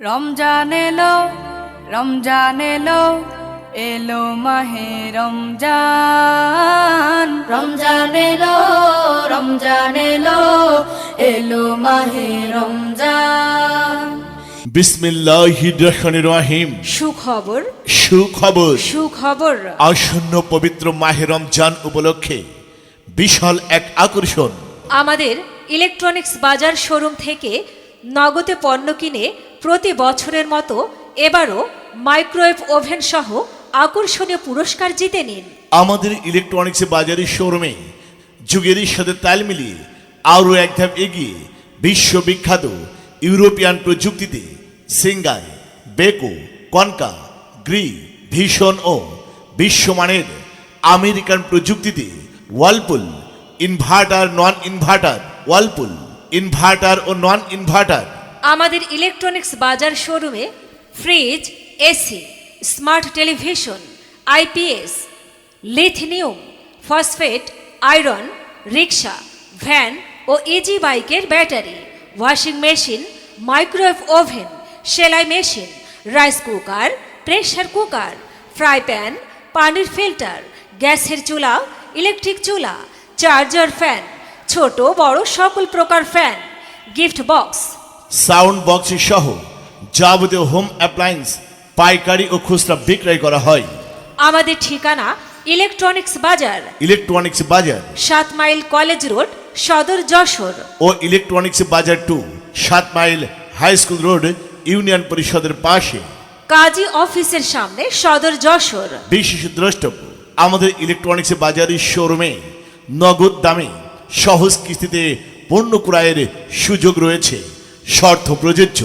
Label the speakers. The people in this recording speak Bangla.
Speaker 1: রমজান এলো রমজান এলো এলো মাহে রমজান রমজান এলো রমজান এলো এলো মাহে রমজান
Speaker 2: বিসমিল্লাহির রহমানির রহিম।
Speaker 1: সুখবর
Speaker 2: সুখবর
Speaker 1: সুখবর
Speaker 2: আসন্ন পবিত্র মাহে রমজান উপলক্ষে বিশাল এক আকর্ষণ।
Speaker 3: আমাদের ইলেকট্রনিক্স বাজার শোরুম থেকে নগদে পণ্য কিনে প্রতি বছরের মতো এবারও মাইক্রোওয়েভ ওভেন সহ আকর্ষণীয় পুরস্কার জিতে নিন।
Speaker 2: আমাদের ইলেকট্রনিক্স বাজারের শোরুমে যুগের সাথে তাল মিলিয়ে আরও এক ধাপ এগিয়ে বিশ্ববিখ্যাত ইউরোপিয়ান প্রযুক্তিতে সিঙ্গার, বেকো, কনকা, গ্রি, ভীষণ ও বিশ্বমানের আমেরিকান প্রযুক্তিতে Whirlpool, inverter, non inverter, Whirlpool inverter ও নন ইনভার্টার।
Speaker 3: আমাদের ইলেকট্রনিক্স বাজার শোরুমে fridge, AC, smart television, IPS, lithium phosphate, iron, রিক্সা, ভ্যান ও ইজি বাইকের battery, washing machine, microwave oven, সেলাই machine, rice cooker, pressure cooker, fry pan, পানির ফিল্টার, গ্যাসের চুলা, ইলেকট্রিক চুলা, চার্জার ফ্যান, ছোট বড় সকল প্রকার fan, gift box,
Speaker 2: sound box সহ যাবতীয় হোম অ্যাপ্লায়েন্স পাইকারি ও খুচরা বিক্রয় করা হয়।
Speaker 3: আমাদের ঠিকানা ইলেকট্রনিক্স বাজার,
Speaker 2: ইলেকট্রনিক্স বাজার
Speaker 3: 7 মাইল কলেজ রোড, সদর যশোর
Speaker 2: ও ইলেকট্রনিক্স বাজার 2 7 mile high school road, union পরিষদের পাশে,
Speaker 3: কাজী অফিসের সামনে, সদর যশোর।
Speaker 2: বিশেষ দ্রষ্টব্য, আমাদের ইলেকট্রনিক্স বাজারের শোরুমে নগদ দামে সহজ কিস্তিতে পণ্য ক্রয়ের সুযোগ রয়েছে, শর্ত প্রযোজ্য।